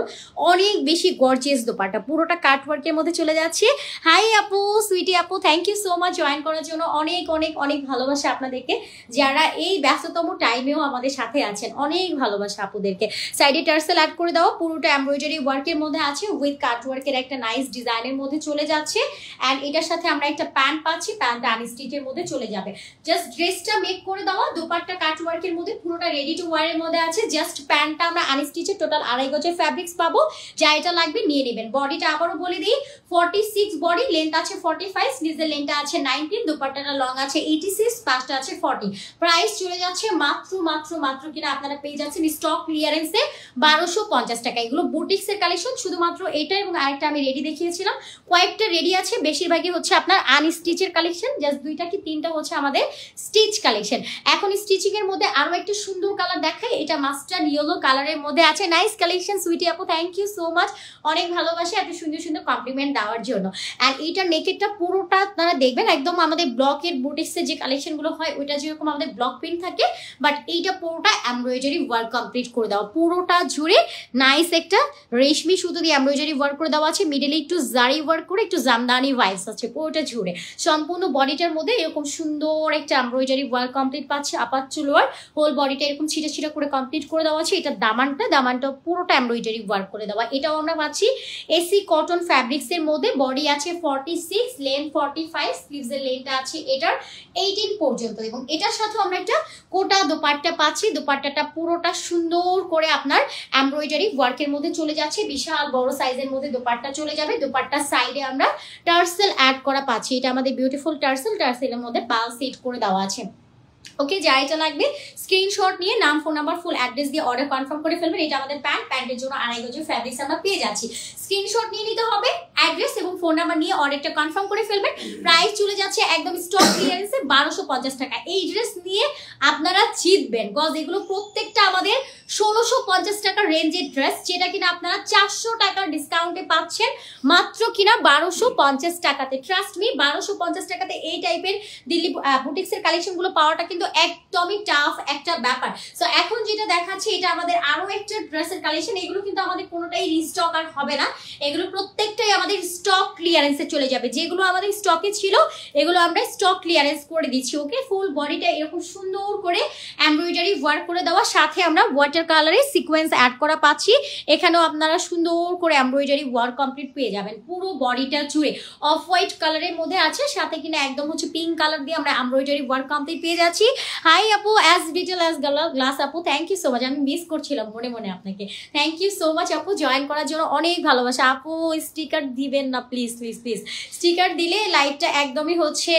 অনেক বেশি গর্জিয়াস দোপাট্টা, পুরোটা কাট ওয়ার্কের মধ্যে চলে যাচ্ছে। হাই আপু, সুইটি আপু, thank you so much join করার জন্য, অনেক অনেক অনেক ভালোবাসা আপনাদেরকে, যারা এই ব্যস্ততম টাইমেও আমাদের সাথে আছেন, অনেক ভালোবাসা আপুদেরকে। সাইডে টার্সেল অ্যাড করে দাও, পুরোটা এমব্রয়ডারি ওয়ার্কের মধ্যে আছে উইথ কাট ওয়ার্কের একটা নাইস ডিজাইনের মধ্যে চলে যাচ্ছে। এন্ড এটার সাথে আমরা একটা প্যান্ট পাচ্ছি, প্যান্টটা আনস্টিচের মধ্যে চলে যাবে। জাস্ট ড্রেসটা মেক করে দেওয়া, দোপাট্টা কাট ওয়ার্কের মধ্যে পুরোটা রেডি টু ওয়্যারের মধ্যে আছে, জাস্ট প্যান্টটা আমরা আনস্টিচের টোটাল 2.5 গজের ফ্যাব্রিক্স পাবো, যা এটা লাগবে নিয়ে নেবেন। বডিটা আবারও বলে দিই 46 বডি, লেন্থ আছে 45, স্লিভের লেন্থটা আছে 19, দোপাট্টাটা লং আছে 86, পাঁচটা আছে 40। প্রাইস চলে যাচ্ছে মাত্র মাত্র মাত্র কিনা আপনারা পেয়ে যাচ্ছেন স্টক ক্লিয়ারেন্সে 1250 টাকা। এগুলো বুটিক্স এর কালেকশন, শুধুমাত্র এটা এবং আরেকটা আমি রেডি দেখিয়েছিলাম, কয়েকটা রেডি আছে, বেশিরভাগই হচ্ছে আপনার আনস্টিচের কালেকশন, জাস্ট 2টা কি 3টা হচ্ছে আমাদের স্টিচ কালেকশন। এখন স্টিচিং এর মধ্যে আরো একটা সুন্দর কালার দেখাই, এটা মাস্টার্ড ইয়েলো কালারের মধ্যে আছে, নাইস কালেকশন। সুইটি আপু থ্যাংক ইউ সো মাচ, অনেক ভালোবাসা এত সুন্দর সুন্দর কমপ্লিমেন্ট দেওয়ার জন্য। এন্ড এইটা নেকেটটা পুরোটা আপনারা দেখবেন একদম আমাদের ব্লকের বুটিক্সের যে কালেকশন গুলো হয় ওইটা যেরকম আমাদের ব্লক প্রিন্ট থাকে, বাট এইটা পুরোটা এমব্রয়ডারি ওয়ার্ক কমপ্লিট করে দেওয়া, পুরোটা জুড়ে নাইস একটা রেশমি সুতো দিয়ে এমব্রয়ডারি ওয়ার্ক করে দেওয়া আছে, মিডলে একটু জারি ওয়ার্ক করে একটু জামদানি ভাইবস আছে পুরোটা জুড়ে। সম্পূর্ণ বডিটার মধ্যে এরকম সুন্দর একটা এমব্রয়ডারি ওয়ার্ক কমপ্লিট পাচ্ছে, আপার চুলোয়ার হোল বডিটা এরকম ছিটা ছিটা করে কমপ্লিট করে দেওয়া আছে। এটা দামানটা পুরোটা এমব্রয়ডারি ওয়ার্ক করে দেওয়া, এটাও আমরা পাচ্ছি এসি কটন ফ্যাব্রিক্স এর মধ্যে। বডি আছে 46, লেন্থ 45, স্লিভসের লেন্থটা আছে এটার 18 পর্যন্ত, এবং এটার সাথে আমরা একটা কোটা দোপাট্টা পাচ্ছি, দোপাট্টাটা পুরোটা সুন্দর করে আপনার এমব্রয়ডারি ওয়ার্কের মধ্যে চলে যাচ্ছে, বিশাল বড় সাইজের মধ্যে দোপাট্টা চলে যাবে। দোপাট্টার সাইডে আমরা টার্সেল অ্যাড করা পাচ্ছি, এটা আমাদের বিউটিফুল টার্সেলের মধ্যে পাল সেট করে দেওয়া আছে। ওকে, যা এটা লাগবে স্ক্রিনশট নিয়ে নাম ফোন নাম্বার ফুল অ্যাড্রেস দিয়ে অর্ডার কনফার্ম করে ফেলবেন। এটা আমাদের প্যান্টের জন্য 2.5 গজের ফ্যাব্রিক্স আমরা পেয়ে যাচ্ছি। স্ক্রিনশট নিয়ে নিতে হবে, অ্যাড্রেস এবং ফোন নাম্বার নিয়ে অর্ডারটা কনফার্ম করে ফেলবেন। প্রাইস চলে যাচ্ছে একদম স্টক ক্লিয়ারেন্সে 1250 টাকা। এই ড্রেস নিয়ে আপনারা জিতবেন, গজ এগুলো প্রত্যেকটা আমাদের 1650 টাকার রেঞ্জের ড্রেস, যেটা কিনা আপনারা 400 টাকার ডিসকাউন্টে পাচ্ছেন মাত্র কিনা 1250 টাকাতে। ট্রাস্ট মি, 1250 টাকাতে এই টাইপের দিল্লি বুটিক্সের কালেকশনগুলো পাওয়াটা কিন্তু একদমই টাফ একটা ব্যাপার। সো এখন যেটা দেখাচ্ছি এটা আমাদের আরো একটা ড্রেসের কালেকশন, এগুলো কিন্তু আমাদের কোনোটাই রিস্টক আর হবে না, এগুলো প্রত্যেকটাই আমাদের স্টক ক্লিয়ারেন্সে চলে যাবে। যেগুলো আমাদের স্টকে ছিল এগুলো আমরা স্টক ক্লিয়ারেন্স করে দিচ্ছি। ওকে, ফুল বডিটা এরকম সুন্দর করে এমব্রয়ডারি ওয়ার্ক করে দেওয়া, সাথে আমরা ওয়াটার কালারের সিকোয়েন্স অ্যাড করা পাচ্ছি, এখানেও আপনারা সুন্দর করে এমব্রয়ডারি ওয়ার্ক কমপ্লিট পেয়ে যাবেন। পুরো বডিটা জুড়ে অফ হোয়াইট কালারের মধ্যে আছে, সাথে কিনা একদম হচ্ছে পিঙ্ক কালার দিয়ে আমরা এমব্রয়ডারি ওয়ার্ক কমপ্লিট পেয়ে যাচ্ছি। পাচ্ছি। হাই আপু, অ্যাজ ডিটেল অ্যাজ গ্লাস আপু, থ্যাংক ইউ সো মাচ। আমি মিস করছিলাম মনে মনে আপনাকে। থ্যাংক ইউ সো মাচ আপু, জয়েন করার জন্য অনেক ভালোবাসা। আপু স্টিকার দিবেন না প্লিজ প্লিজ প্লিজ, স্টিকার দিলে লাইটটা একদমই হচ্ছে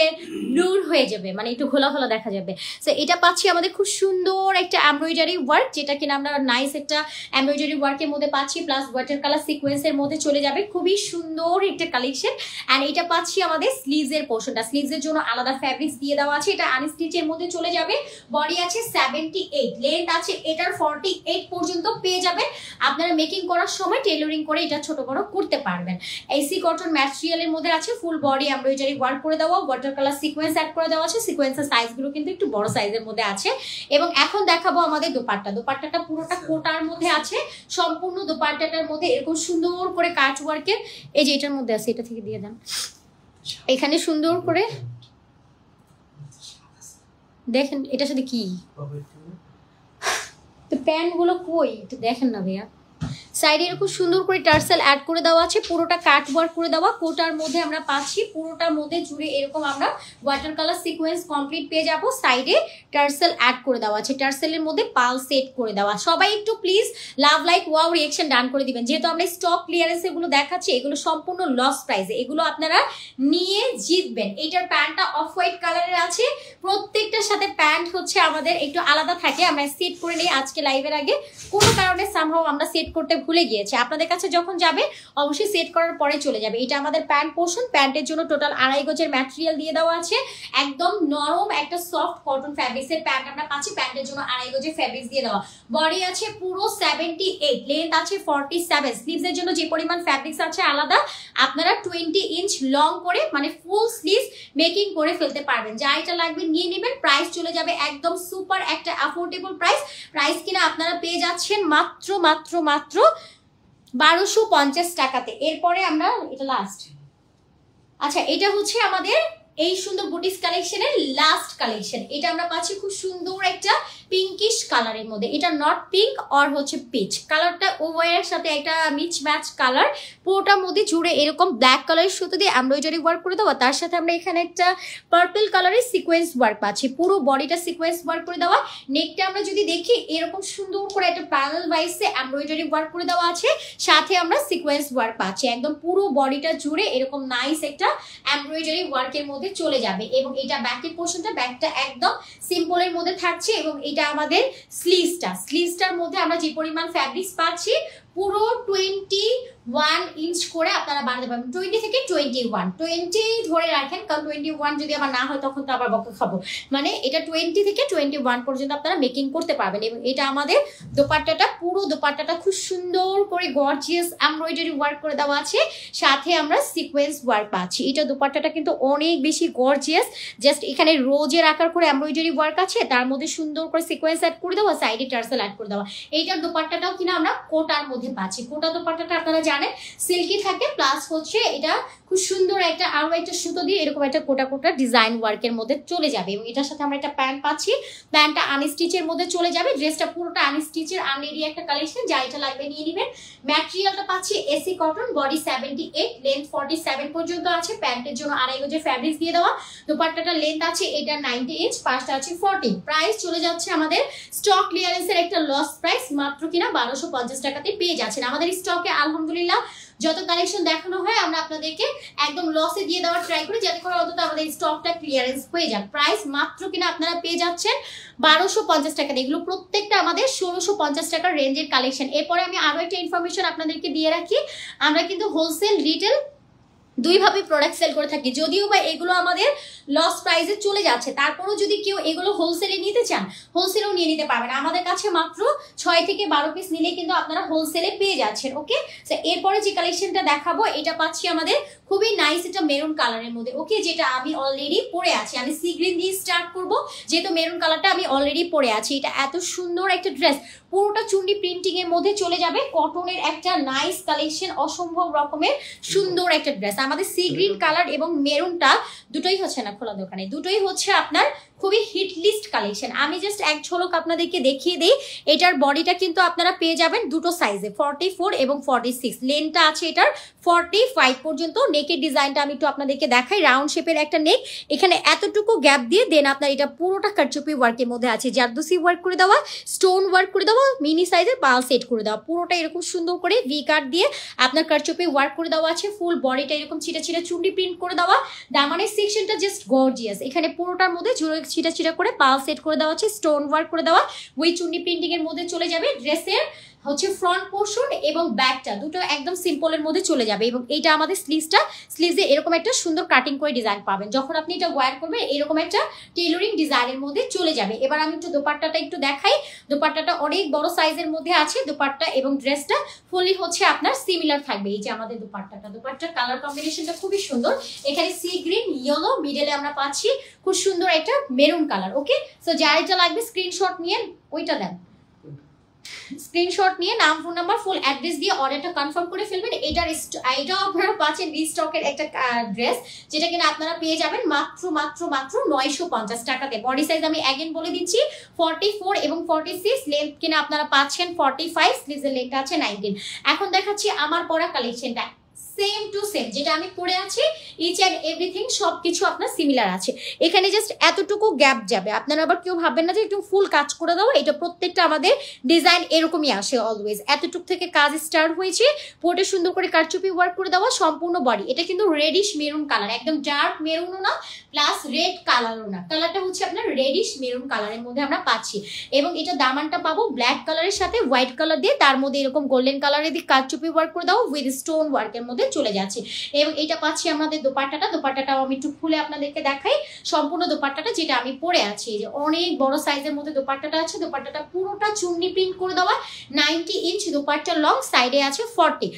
ব্লুর হয়ে যাবে, মানে একটু ঘোলা ঘোলা দেখা যাবে। সো এটা পাচ্ছি আমাদের খুব সুন্দর একটা এমব্রয়ডারি ওয়ার্ক, যেটা কিনা আমরা নাইস একটা এমব্রয়ডারি ওয়ার্কের মধ্যে পাচ্ছি, প্লাস ওয়াটার কালার সিকোয়েন্সের মধ্যে চলে যাবে। খুবই সুন্দর একটা কালেকশন। অ্যান্ড এটা পাচ্ছি আমাদের স্লিভসের পোর্শনটা, স্লিভসের জন্য আলাদা ফ্যাব্রিক্স দিয়ে দেওয়া আছে। এটা আনস্টিচের মধ্যে চলে যাবে। বডি আছে 78, লেন্থ আছে এটার 48 পর্যন্ত পেয়ে যাবেন। আপনারা মেকিং করার সময় টেইলরিং করে এটা ছোট বড় করতে পারবেন। এসি কটন ম্যাটেরিয়ালের মধ্যে আছে, ফুল বডি এমব্রয়ডারি ওয়ার্ক করে দেওয়া, ওয়াটার কালার সিকোয়েন্স অ্যাড করে দেওয়া আছে। সিকোয়েন্সের সাইজগুলো কিন্তু একটু বড় সাইজের মধ্যে আছে। এবং এখন দেখাবো আমাদের দোপাট্টা। দোপাট্টাটা পুরোটা কোটার মধ্যে আছে। সম্পূর্ণ দোপাট্টাটার মধ্যে এরকম সুন্দর করে কাট ওয়ার্কের, এই যে এটার মধ্যে আছে, এটা থেকে দিয়ে দেন। এখানে সুন্দর করে দেখেন এটার সাথে কি, তো প্যান্ট গুলো কই একটু দেখেন না ভাইয়া। সাইডে এরকম সুন্দর করে টার্সেল অ্যাড করে দেওয়া আছে, পুরোটা কাট ওয়ার্ক করে দেওয়া। কোটার মধ্যে আমরা পাচ্ছি, পুরোটার মধ্যে জুড়ে এরকম আমরা ওয়াটার কালার সিকোয়েন্স কমপ্লিট পেয়ে যাব। সাইডে টার্সেল অ্যাড করে দেওয়া আছে, টার্সেলের মধ্যে পাল সেট করে দেওয়া। সবাই একটু please love like wow reaction done করে দিবেন। যেহেতু আমরা স্টক ক্লিয়ারেন্স এগুলো দেখাচ্ছি, এগুলো সম্পূর্ণ লস প্রাইসে, এগুলো আপনারা নিয়ে জিতবেন। এইটার প্যান্টটা অফ হোয়াইট কালারের আছে। প্রত্যেকটার সাথে প্যান্ট হচ্ছে আমাদের একটু আলাদা থাকে, আমরা সেট করে নিই আজকে লাইভের আগে। কোনো কারণে সামহাও আমরা সেট করতে ভুলে গিয়েছে। আপনাদের কাছে যখন যাবে অবশ্যই সেট করার পরে চলে যাবে। এটা আমাদের প্যান্ট পোর্শন, প্যান্টের জন্য টোটাল 2.5 গজের ম্যাটেরিয়াল দিয়ে দেওয়া আছে। একদম নরম একটা সফট কটন ফ্যাব্রিক্সের প্যান্ট আমরা পাচ্ছি, প্যান্টের জন্য 2.5 গজের ফ্যাব্রিক্স দিয়ে দেওয়া। বডি আছে পুরো 78, লেন্থ আছে 47। স্লিভসের জন্য যে পরিমাণ ফ্যাব্রিক্স আছে আলাদা, আপনারা 20 ইঞ্চ লং করে মানে ফুল স্লিভস মেকিং করে ফেলতে পারবেন। যা এটা লাগবে নিয়ে নেবেন। প্রাইস চলে যাবে একদম সুপার একটা অ্যাফোর্ডেবল প্রাইস কিনা আপনারা পেয়ে যাচ্ছেন মাত্র মাত্র মাত্র 1250 টাকাতে। এরপরে আমরা এটা লাস্ট, আচ্ছা এটা হচ্ছে আমাদের এই সুন্দর বুটিক্স কালেকশনের লাস্ট কালেকশন। এটা আমরা পাচ্ছি খুব সুন্দর একটা পিঙ্কিশ কালারের মধ্যে। এটা নট পিঙ্ক আর হচ্ছে পিচ কালারটা, ওভারের সাথে একটা মিক্স ম্যাচ কালার। পুরোটার মধ্যে জুড়ে এরকম ব্ল্যাক কালারের সুতো দিয়ে এমব্রয়ডারি ওয়ার্ক করে দেওয়া। তার সাথে আমরা এখানে একটা পার্পল কালারের সিকোয়েন্স ওয়ার্ক পাচ্ছি, পুরো বডিটা সিকোয়েন্স ওয়ার্ক করে দেওয়া। নেকটা আমরা যদি দেখি এরকম সুন্দর করে একটা প্যানেল ওয়াইসে এমব্রয়ডারি ওয়ার্ক করে দেওয়া আছে, সাথে আমরা সিকোয়েন্স ওয়ার্ক পাচ্ছি। একদম পুরো বডিটা জুড়ে এরকম নাইস একটা এমব্রয়ডারি ওয়ার্কের মধ্যে চলে যাবে। এবং এটা ব্যাকের পোর্শনটা, ব্যাকটা একদম সিম্পলের মধ্যে থাকছে। এবং এটা আমাদের স্লিভসটার মধ্যে আমরা যে পরিমাণ ফ্যাব্রিক্স পাচ্ছি পুরো 21 ইঞ্চ করে আপনারা বানাতে পারবেন। 20 থেকে 20 ধরে রাখেন, কারণ 21 যদি আবার না হয় তখন তো আবার বকা খাবো। মানে এটা 20 থেকে 21 পর্যন্ত আপনারা মেকিং করতে পারবেন। এবং এটা আমাদের দোপাট্টাটা, পুরো দোপাট্টাটা খুব সুন্দর করে গর্জিয়াস এমব্রয়ডারি ওয়ার্ক করে দেওয়া আছে, সাথে আমরা সিকোয়েন্স ওয়ার্ক পাচ্ছি। এটা দোপাট্টাটা কিন্তু অনেক বেশি গর্জিয়াস। জাস্ট এখানে রোজের আকার করে এমব্রয়ডারি ওয়ার্ক আছে, তার মধ্যে সুন্দর করে সিকোয়েন্স অ্যাড করে দেওয়া, সাইডে টার্সেল অ্যাড করে দেওয়া। এইটার দোপাট্টাটাও কিনা আমরা কোটার মধ্যে পাচ্ছি। কোটা দোপাট্টাটা আপনারা জানেন সিল্কি থাকে, প্লাস হচ্ছে এটা খুব সুন্দর একটা আরো একটা সুতো দিয়ে এরকম একটা কোটা কোটা ডিজাইন ওয়ার্কের মধ্যে চলে যাবে। এবং এটার সাথে আমরা একটা প্যান্ট পাচ্ছি, প্যান্টটা আনস্টিচের মধ্যে চলে যাবে। ড্রেসটা পুরোটা আনস্টিচের আনরেডি একটা কালেকশন, যা এটা লাগবে নিয়ে নেবেন। ম্যাটেরিয়ালটা পাচ্ছি এসি কটন, বডি 78, লেন্থ 47 পর্যন্ত আছে। প্যান্টের জন্য 2.5 গজের ফ্যাব্রিক্স দিয়ে দেওয়া। দোপাট্টাটা লেন্থ আছে এটা 90 ইঞ্চ, পাশটা আছে 40। প্রাইস চলে যাচ্ছে আমাদের স্টক ক্লিয়ারেন্সের একটা লস প্রাইস, মাত্র কিনা 1250 টাকাতে পেয়ে যাচ্ছেন। আমাদের স্টকে আলহামদুলিল্লাহ যত কালেকশন দেখানো হয় আমরা আপনাদেরকে একদম লসে দিয়ে দেওয়ার ট্রাই করি, যাতে করে অন্তত আমাদের স্টকটা ক্লিয়ারেন্স হয়ে যাক। প্রাইস মাত্র কিনা আপনারা পেয়ে যাচ্ছেন 1250 টাকাতে। এগুলো প্রত্যেকটা আমাদের 1650 টাকার রেঞ্জের কালেকশন। এরপরে আমি আরো একটা ইনফরমেশন আপনাদেরকে দিয়ে রাখি, আমরা কিন্তু হোলসেল রিটেল দুইভাবে প্রোডাক্ট সেল করে থাকি। যদিও বা এগুলো আমাদের লস প্রাইসে চলে যাচ্ছে, তারপরও যদি কেউ এগুলো হোলসেলে নিতে চান হোলসেলেও নিয়ে নিতে পারবেন। আমাদের কাছে মাত্র 6 থেকে 12 পিস নিলে কিন্তু আপনারা হোলসেলে পেয়ে যাচ্ছেন। ওকে, এরপরে যে কালেকশনটা দেখাবো এটা পাচ্ছি আমাদের খুবই নাইস একটা মেরুন কালারের মধ্যে। ওকে, যেটা আমি অলরেডি পরে আছি। আমি সি গ্রিন দিয়ে স্টার্ট করব, যেহেতু মেরুন কালারটা আমি অলরেডি পরে আছি। এটা এত সুন্দর একটা ড্রেস, পুরোটা চুন্ডি প্রিন্টিং এর মধ্যে চলে যাবে। কটনের একটা নাইস কালেকশন, অসম্ভব রকমের সুন্দর একটা ড্রেস। আমাদের সি গ্রিন কালার এবং মেরুনটা দুটোই হচ্ছে না খোলা দোকানে, দুটোই হচ্ছে আপনার খুবই হিট লিস্ট কালেকশন। আমি জাস্ট এক ঝলক আপনাদেরকে দেখিয়ে দিই। এটার বডিটা কিন্তু আপনারা পেয়ে যাবেন দুটো সাইজে, 44 এবং 46। লেনটা আছে এটার 45 পর্যন্ত। নেকের ডিজাইনটা আমি একটু আপনাদেরকে দেখাই। রাউন্ড শেপের একটা নেক, এখানে এতটুকু গ্যাপ দিয়ে দেন আপনার এটা পুরোটা কারচুপি ওয়ার্কের মধ্যে আছে, জারদোসি ওয়ার্ক করে দেওয়া, স্টোন ওয়ার্ক করে দেওয়া, মিনি সাইজের পাল সেট করে দেওয়া, পুরোটা এরকম সুন্দর করে ভি কাট দিয়ে আপনার কারচুপি ওয়ার্ক করে দেওয়া আছে। ফুল বডিটা এরকম ছিটা ছিটা চুন্ডি প্রিন্ট করে দেওয়া। দামানের সেকশনটা জাস্ট গর্জিয়াস, এখানে পুরোটার মধ্যে ছিটা ছিটা করে পাল সেট করে দেওয়া আছে, স্টোন ওয়ার্ক করে দেওয়া, ওই চুন্ডি প্রিন্টিং এর মধ্যে চলে যাবে। ড্রেসের হচ্ছে ফ্রন্ট পোর্শন এবং ব্যাকটা দুটো একদম সিম্পলের মধ্যে চলে যাবে। এবং এইটা আমাদের স্লিভসে এরকম একটা সুন্দর কাটিং করে ডিজাইন পাবেন। যখন আপনি এটা ওয়্যার করবেন এরকম একটা টেইলরিং ডিজাইনের মধ্যে চলে যাবে। এবার আমি একটু দোপাট্টাটা একটু দেখাই। দোপাট্টাটা অনেক বড় সাইজের মধ্যে আছে। দোপাট্টা এবং ড্রেসটা ফুলি হচ্ছে আপনার সিমিলার থাকবে। এই যে আমাদের দোপাট্টার কালার কম্বিনেশনটা খুবই সুন্দর। এখানে সি গ্রিন, ইয়েলো, মিডলে আমরা পাচ্ছি খুব সুন্দর একটা মেরুন কালার। ওকে, সো যার এটা লাগবে স্ক্রিনশট নিয়ে ওইটা দেন, স্ক্রিনশট নিয়ে নাম, ফোন নাম্বার, ফুল অ্যাড্রেস দিয়ে অর্ডারটা কনফার্ম করে ফেলবেন। এটাও আপনারা পাচ্ছেন রিস্টকের একটা ড্রেস, যেটা কিনা আপনারা পেয়ে যাবেন মাত্র 950 টাকাতে। বডি সাইজ আমি অ্যাগেন বলে দিচ্ছি 44 এবং 46। লেন্থ কিনা আপনারা পাচ্ছেন 45, স্লিভসের লেন্থটা আছে 19। এখন দেখাচ্ছি আমার পরা কালেকশনটা, সেম টু সেম যেটা আমি পরে আছি, ইচ অ্যান্ড এভরিথিং সবকিছু আপনার সিমিলার আছে। এখানে জাস্ট এতটুকু গ্যাপ যাবে। আপনারা আবার কেউ ভাববেন না যে একটু ফুল কাজ করে দাও, এটা প্রত্যেকটা আমাদের ডিজাইন এরকমই আসে অলওয়েজ। এতটুকু থেকে কাজ স্টার্ট হয়েছে, পোর্টে সুন্দর করে কারচুপি ওয়ার্ক করে দেওয়া সম্পূর্ণ বডি। এটা কিন্তু রেডিশ মেরুন কালার, একদম ডার্ক মেরুনও না প্লাস রেড কালারও না, কালারটা হচ্ছে আপনার রেডিশ মেরুন কালারের মধ্যে আমরা পাচ্ছি। এবং এটা দামানটা পাবো ব্ল্যাক কালারের সাথে হোয়াইট কালার দিয়ে, তার মধ্যে এরকম গোল্ডেন কালারের দিয়ে কারচুপি ওয়ার্ক করে দাও উইথ স্টোন ওয়ার্কের মধ্যে চলে যাচ্ছে। এবং এটা পাচ্ছি আমাদের দোপাট্টাটাও আমি একটু খুলে আপনাদেরকে দেখাই। সম্পূর্ণ দোপাট্টাটা যেটা আমি পরে আছি, যে অনেক বড় সাইজের মধ্যে দোপাট্টাটা আছে। দোপাট্টাটা পুরোটা চুন্নি প্রিন্ট করে দেওয়া, 90 ইঞ্চ দোপাট্টা লং, সাইডে আছে 40।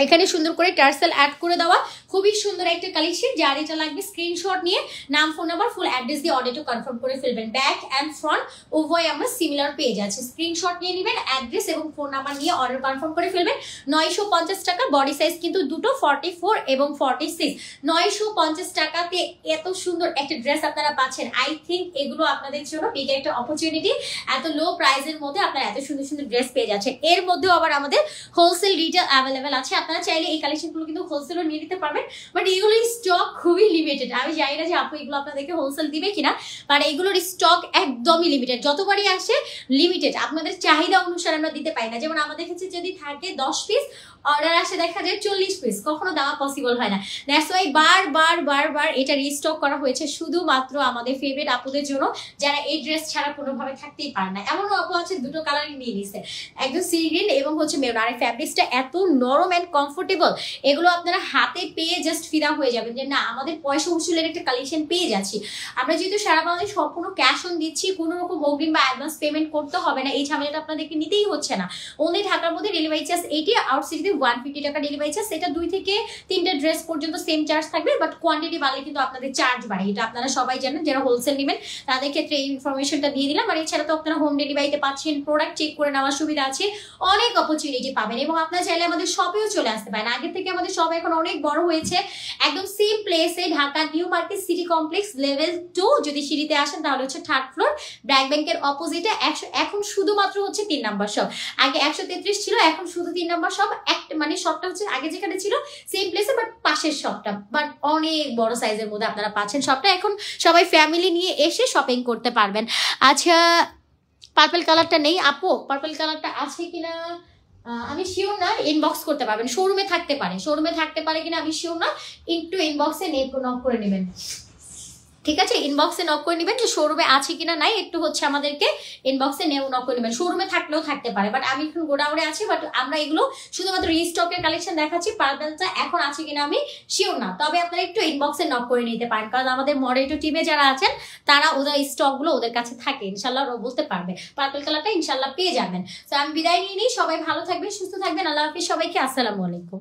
এখানে সুন্দর করে টার্সেল অ্যাড করে দেওয়া, খুবই সুন্দর একটা কালেকশন। যার এটা লাগবে স্ক্রিনশট নিয়ে নাম, ফোন নাম্বার, ফুল অ্যাড্রেস দিয়ে অর্ডারটা কনফার্ম করে ফেলবেন। ব্যাক অ্যান্ড ফ্রন্ট উভয় আমরা সিমিলার পেয়ে যাচ্ছি। স্ক্রিনশট নিয়ে নেবেন, অ্যাড্রেস এবং ফোন নাম্বার নিয়ে অর্ডার কনফার্ম করে ফেলবেন। 950 টাকা। বডি সাইজ কিন্তু দুটো 44 এবং 46। 950 টাকাতে এত সুন্দর একটা ড্রেস আপনারা পাচ্ছেন। আই থিঙ্ক এগুলো আপনাদের জন্য বিগ একটা অপরচুনিটি। এত লো প্রাইসের মধ্যে আপনারা এত সুন্দর সুন্দর ড্রেস পেয়ে যাচ্ছেন। এর মধ্যেও আবার আমাদের হোলসেল রিটেল অ্যাভেলেবেল আছে। আপনারা চাইলে এই কালেকশনগুলো কিন্তু হোলসেলও নিয়ে নিতে পারবেন, বাট এগুলোর স্টক খুবই লিমিটেড। আমি জানি না যে আপু এগুলো আপনাদেরকে হোলসেল দিবে কিনা, বাট এগুলোর স্টক একদমই লিমিটেড। যতবারই আসে লিমিটেড, আপনাদের চাহিদা অনুসারে আমরা দিতে পারি না। যেমন আমাদের কাছে যদি থাকে 10 পিস, অর্ডার আসে দেখা যায় 40 পিস, কখনো দেওয়া পসিবল হয় না। দ্যাটস ওয়াই বারবার এটা রিস্টক করা হয়েছে শুধুমাত্র আমাদের ফেভারিট আপুদের জন্য, যারা এই ড্রেস ছাড়া কোনোভাবে থাকতেই পারে না। এমনও আপু আছে দুটো কালারই নিয়ে নিছে, একদম সি গ্রিন এবং হচ্ছে মেরুন। আর এই ফ্যাব্রিক্সটা এত নরম অ্যান্ড কমফোর্টেবল, এগুলো আপনারা হাতে পেয়ে জাস্ট ফিদা হয়ে যাবেন যে না, আমাদের পয়সা উসুলের একটা কালেকশন পেয়ে যাচ্ছি। আমরা যেহেতু সারা বাংলাদেশ সম্পূর্ণ ক্যাশ অন দিচ্ছি, কোনো রকম অগ্রিম বা অ্যাডভান্স পেমেন্ট করতে হবে না, এই ঝামেলাটা আপনাদেরকে নিতেই হচ্ছে না। অনলি ঢাকার মধ্যে ডেলিভারি চার্জ 80, আউট সিটিতে 150 টাকা ডেলিভারি চার্জ। এটা 2 থেকে 3টে ড্রেস পর্যন্ত সেম চার্জ থাকবে, বাট কোয়ান্টিটি বাড়লে কিন্তু আপনাদের চার্জ বাড়ে। এটা আপনারা সবাই জানেন, যারা হোলসেল নেবেন তাদের ক্ষেত্রে এই ইনফরমেশনটা দিয়ে দিলাম। আর এছাড়া তো আপনারা হোম ডেলিভারিতে পাচ্ছেন, প্রোডাক্ট চেক করে নেওয়ার সুবিধা আছে, অনেক অপরচুনিটি পাবেন। এবং আপনারা চাইলে আমাদের শপেও চলে আসতে পারেন। আগে থেকে আমাদের শপ এখন অনেক বড় হয়েছে, একদম সেম প্লেসে, Dhaka new market city complex level 2। যদি সিঁড়িতে আসেন তাহলে হচ্ছে 3rd ফ্লোর, ব্র্যাক ব্যাংকের অপোজিটে। এখন শুধুমাত্র হচ্ছে 3 নাম্বার শপ। আগে 133 ছিল, এখন শুধু 3 নাম্বার শপ। মানে শপটা হচ্ছে আগে যেখানে ছিল সেম প্লেসে, বাট পাশের শপটা, বাট অনেক বড় সাইজের মধ্যে আপনারা পাচ্ছেন শপটা। এখন সবাই ফ্যামিলি নিয়ে এসে শপিং করতে পারবেন। আচ্ছা, পার্পল কালারটা নেই আপু, পার্পল কালারটা আছে কিনা আমি শিওর না, ইনবক্স করতে পারবেন। শোরুমে থাকতে পারে কিনা আমি শিওর না, একটু ইনবক্সে নক করে নেবেন, ঠিক আছে? ইনবক্সে নক করে নেবেন যে শোরুমে আছে কিনা নাই, একটু হচ্ছে আমাদেরকে ইনবক্সে নক করে নেবেন। শোরুমে থাকলেও থাকতে পারে, বাট আমি এখন গোডাউনে আছি, বাট আমরা এগুলো শুধুমাত্র রিস্টকের কালেকশন দেখাচ্ছি। পার্পলটা এখন আছে কিনা আমি শিওর না, তবে আপনারা একটু ইনবক্সে নক করে নিতে পারেন, কারণ আমাদের মডারেটর টিমে যারা আছেন তারা ওদের স্টকগুলো ওদের কাছে থাকে, ইনশাল্লাহ ওরা বলতে পারবে। পার্পল কালারটা ইনশাল্লাহ পেয়ে যাবেন। তো আমি বিদায় নিয়ে নিই, সবাই ভালো থাকবেন, সুস্থ থাকবেন। আল্লাহ হাফিজ সবাইকে, আসসালামু আলাইকুম।